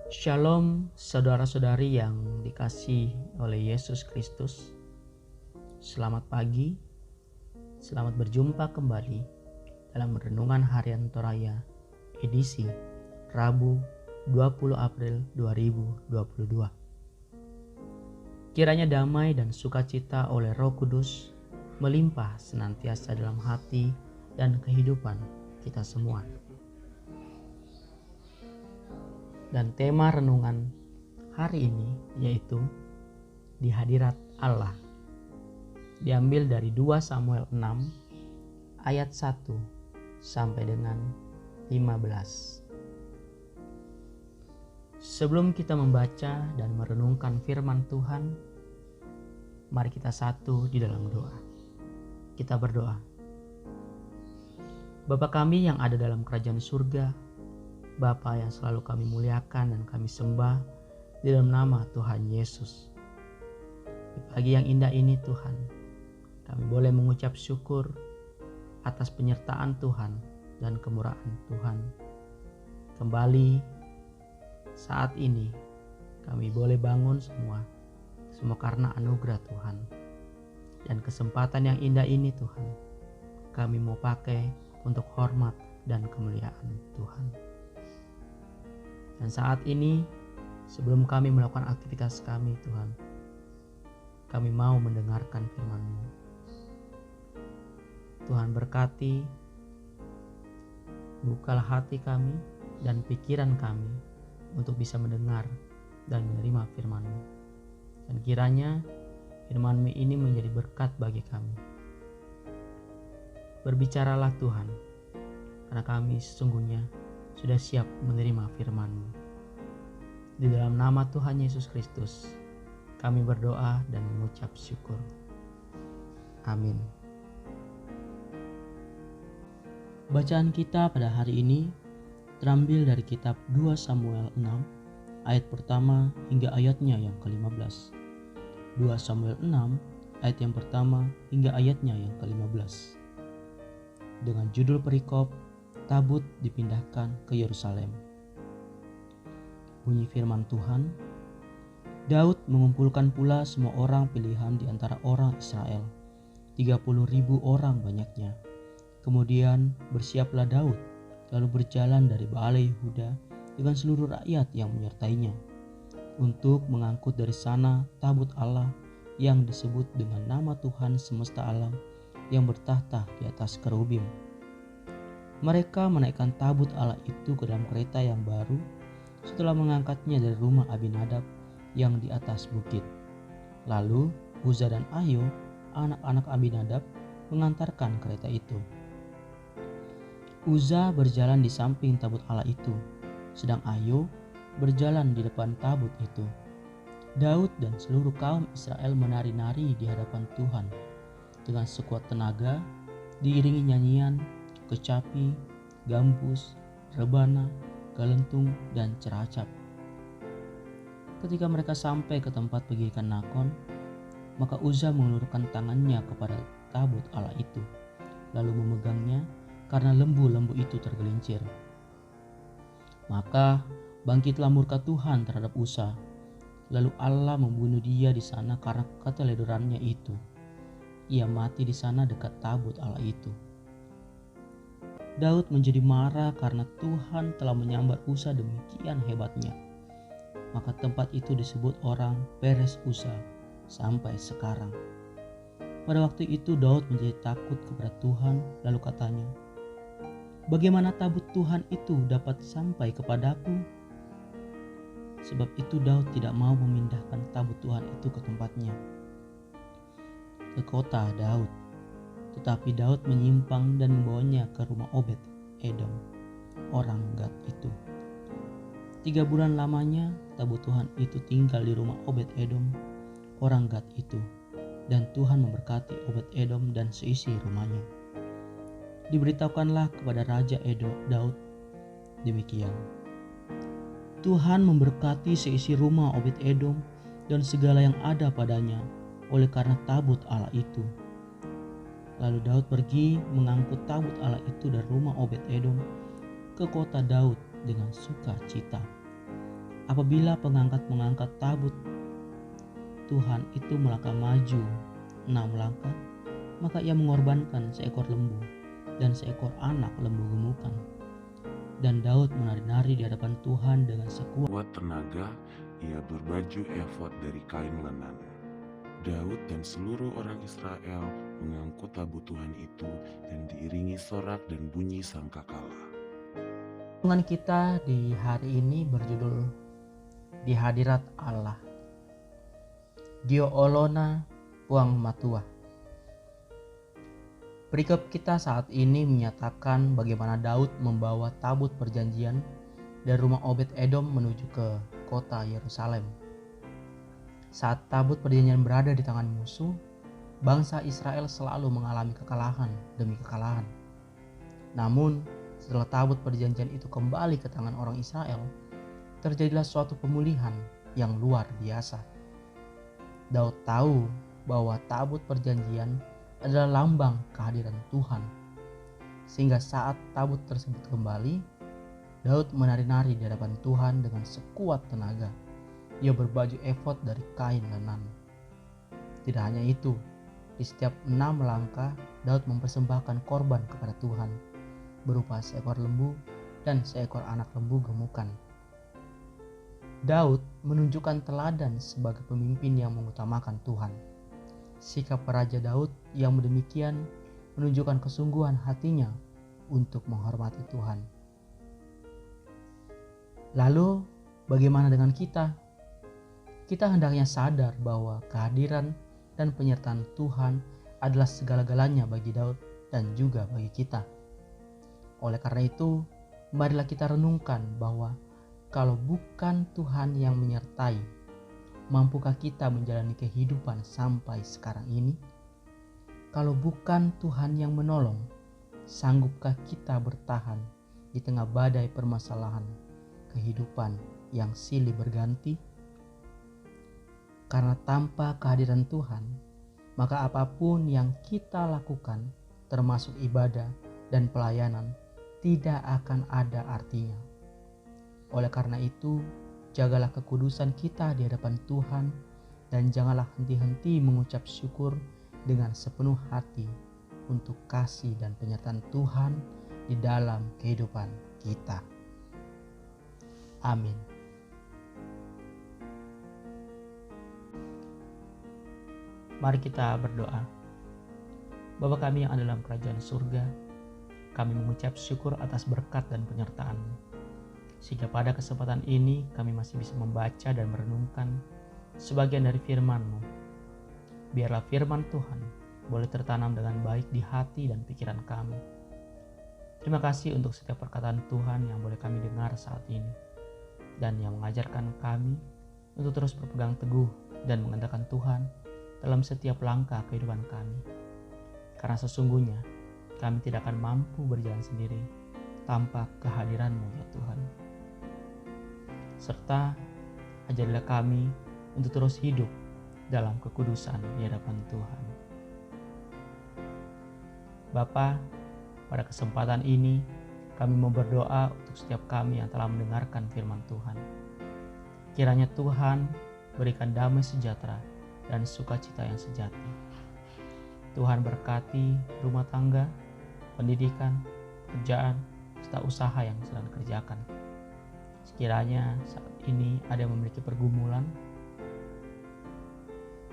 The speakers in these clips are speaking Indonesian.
Shalom saudara-saudari yang dikasihi oleh Yesus Kristus. Selamat pagi, selamat berjumpa kembali dalam Renungan Harian Toraya edisi Rabu 20 April 2022. Kiranya damai dan sukacita oleh Roh Kudus melimpah senantiasa dalam hati dan kehidupan kita semua. Dan tema renungan hari ini yaitu di hadirat Allah. Diambil dari 2 Samuel 6 ayat 1 sampai dengan 15. Sebelum kita membaca dan merenungkan firman Tuhan, mari kita satu di dalam doa. Kita berdoa. Bapa kami yang ada dalam kerajaan surga, Bapa yang selalu kami muliakan dan kami sembah di dalam nama Tuhan Yesus. Di pagi yang indah ini Tuhan, kami boleh mengucap syukur atas penyertaan Tuhan dan kemurahan Tuhan. Kembali saat ini kami boleh bangun semua karena anugerah Tuhan. Dan kesempatan yang indah ini Tuhan, kami mau pakai untuk hormat dan kemuliaan Tuhan. Dan saat ini, sebelum kami melakukan aktivitas kami Tuhan, kami mau mendengarkan firman-Mu. Tuhan berkati, bukalah hati kami dan pikiran kami untuk bisa mendengar dan menerima firman-Mu. Dan kiranya firman-Mu ini menjadi berkat bagi kami. Berbicaralah Tuhan, karena kami sesungguhnya sudah siap menerima firman-Mu. Di dalam nama Tuhan Yesus Kristus, kami berdoa dan mengucap syukur. Amin. Bacaan kita pada hari ini terambil dari kitab 2 Samuel 6 ayat pertama hingga ayatnya yang ke-15. 2 Samuel 6 ayat yang pertama hingga ayatnya yang ke-15. Dengan judul perikop, Tabut dipindahkan ke Yerusalem. Bunyi firman Tuhan, Daud mengumpulkan pula semua orang pilihan di antara orang Israel, 30.000 orang banyaknya. Kemudian bersiaplah Daud, lalu berjalan dari Baale Yehuda dengan seluruh rakyat yang menyertainya, untuk mengangkut dari sana tabut Allah yang disebut dengan nama Tuhan semesta alam yang bertahta di atas kerubim. Mereka menaikkan tabut Allah itu ke dalam kereta yang baru setelah mengangkatnya dari rumah Abinadab yang di atas bukit. Lalu Uza dan Ahio, anak-anak Abinadab, mengantarkan kereta itu. Uza berjalan di samping tabut Allah itu, sedang Ahio berjalan di depan tabut itu. Daud dan seluruh kaum Israel menari-nari di hadapan Tuhan dengan sekuat tenaga, diiringi nyanyian, kecapi, gambus, rebana, galentung, dan ceracap. Ketika mereka sampai ke tempat pegirikan Nakon, maka Uza mengulurkan tangannya kepada tabut Allah itu, lalu memegangnya karena lembu-lembu itu tergelincir. Maka bangkitlah murka Tuhan terhadap Uza, lalu Allah membunuh dia di sana karena keteledorannya itu. Ia mati di sana dekat tabut Allah itu. Daud menjadi marah karena Tuhan telah menyambar Uza demikian hebatnya. Maka tempat itu disebut orang Peres Uza sampai sekarang. Pada waktu itu Daud menjadi takut kepada Tuhan, lalu katanya, "Bagaimana tabut Tuhan itu dapat sampai kepadaku?" Sebab itu Daud tidak mau memindahkan tabut Tuhan itu ke tempatnya, ke kota Daud. Tetapi Daud menyimpang dan membawanya ke rumah Obed Edom, orang Gad itu. 3 bulan lamanya tabut Tuhan itu tinggal di rumah Obed Edom, orang Gad itu. Dan Tuhan memberkati Obed Edom dan seisi rumahnya. Diberitahukanlah kepada Raja Daud demikian, Tuhan memberkati seisi rumah Obed Edom dan segala yang ada padanya oleh karena tabut Allah itu. Lalu Daud pergi mengangkut tabut Allah itu dari rumah Obed Edom ke kota Daud dengan sukacita. Apabila pengangkat mengangkat tabut Tuhan itu melangkah maju 6 langkah, maka ia mengorbankan seekor lembu dan seekor anak lembu gemukan. Dan Daud menari-nari di hadapan Tuhan dengan sekuat tenaga. Ia berbaju efod dari kain lenan. Daud dan seluruh orang Israel mengangkut tabut Tuhan itu dan diiringi sorak dan bunyi sangkakala. Renungan kita di hari ini berjudul Di Hadirat Allah. Dio Olona Puang Matua. Perikop kita saat ini menyatakan bagaimana Daud membawa tabut perjanjian dari rumah Obed Edom menuju ke kota Yerusalem. Saat tabut perjanjian berada di tangan musuh, bangsa Israel selalu mengalami kekalahan demi kekalahan. Namun, setelah tabut perjanjian itu kembali ke tangan orang Israel, terjadilah suatu pemulihan yang luar biasa. Daud tahu bahwa tabut perjanjian adalah lambang kehadiran Tuhan. Sehingga saat tabut tersebut kembali, Daud menari-nari di hadapan Tuhan dengan sekuat tenaga. Ia berbaju efod dari kain lenan. Tidak hanya itu, di setiap 6 langkah Daud mempersembahkan korban kepada Tuhan berupa seekor lembu dan seekor anak lembu gemukan. Daud menunjukkan teladan sebagai pemimpin yang mengutamakan Tuhan. Sikap Raja Daud yang demikian menunjukkan kesungguhan hatinya untuk menghormati Tuhan. Lalu, bagaimana dengan kita? Kita hendaknya sadar bahwa kehadiran dan penyertaan Tuhan adalah segala-galanya bagi Daud dan juga bagi kita. Oleh karena itu, marilah kita renungkan bahwa kalau bukan Tuhan yang menyertai, mampukah kita menjalani kehidupan sampai sekarang ini? Kalau bukan Tuhan yang menolong, sanggupkah kita bertahan di tengah badai permasalahan kehidupan yang silih berganti? Karena tanpa kehadiran Tuhan, maka apapun yang kita lakukan, termasuk ibadah dan pelayanan, tidak akan ada artinya. Oleh karena itu, jagalah kekudusan kita di hadapan Tuhan dan janganlah henti-henti mengucap syukur dengan sepenuh hati untuk kasih dan penyertaan Tuhan di dalam kehidupan kita. Amin. Mari kita berdoa. Bapa kami yang ada dalam kerajaan surga, kami mengucap syukur atas berkat dan penyertaan-Mu. Sehingga pada kesempatan ini kami masih bisa membaca dan merenungkan sebagian dari firman-Mu. Biarlah firman Tuhan boleh tertanam dengan baik di hati dan pikiran kami. Terima kasih untuk setiap perkataan Tuhan yang boleh kami dengar saat ini, dan yang mengajarkan kami untuk terus berpegang teguh dan mengandalkan Tuhan dalam setiap langkah kehidupan kami. Karena sesungguhnya kami tidak akan mampu berjalan sendiri tanpa kehadiran-Mu ya Tuhan. Serta ajarilah kami untuk terus hidup dalam kekudusan di hadapan Tuhan. Bapa, pada kesempatan ini kami mau berdoa untuk setiap kami yang telah mendengarkan firman Tuhan. Kiranya Tuhan berikan damai sejahtera dan sukacita yang sejati. Tuhan berkati rumah tangga, pendidikan, pekerjaan, serta usaha yang sedang dikerjakan. Sekiranya saat ini ada yang memiliki pergumulan,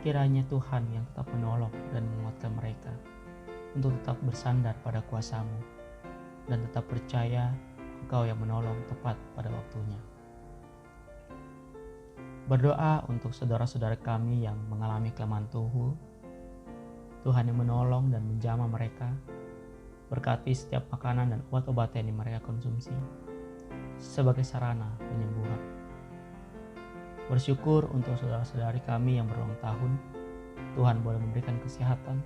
kiranya Tuhan yang tetap menolong dan menguatkan mereka untuk tetap bersandar pada kuasa-Mu dan tetap percaya Engkau yang menolong tepat pada waktunya. Berdoa untuk saudara-saudara kami yang mengalami kelemahan tubuh, Tuhan yang menolong dan menjamah mereka, berkati setiap makanan dan obat-obatan yang mereka konsumsi sebagai sarana penyembuhan. Bersyukur untuk saudara-saudari kami yang berulang tahun, Tuhan boleh memberikan kesehatan,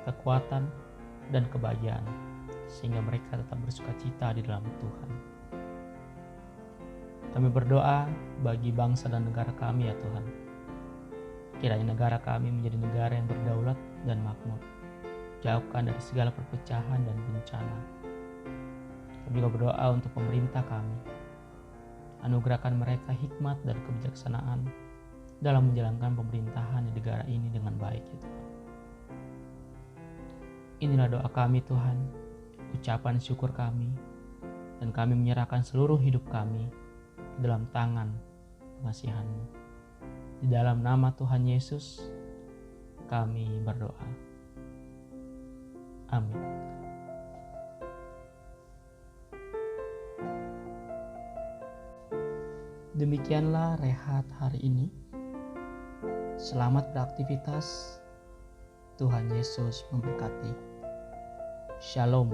kekuatan, dan kebahagiaan, sehingga mereka tetap bersukacita di dalam Tuhan. Kami berdoa bagi bangsa dan negara kami ya Tuhan. Kiranya negara kami menjadi negara yang berdaulat dan makmur, jauhkan dari segala perpecahan dan bencana. Kami juga berdoa untuk pemerintah kami, Anugerahkan mereka hikmat dan kebijaksanaan dalam menjalankan pemerintahan di negara ini dengan baik, ya Tuhan. Inilah doa kami Tuhan, ucapan syukur kami, dan kami menyerahkan seluruh hidup kami ke dalam tangan pengasihan-Mu. Di dalam nama Tuhan Yesus, kami berdoa. Amin. Demikianlah rehat hari ini. Selamat beraktivitas. Tuhan Yesus memberkati. Shalom.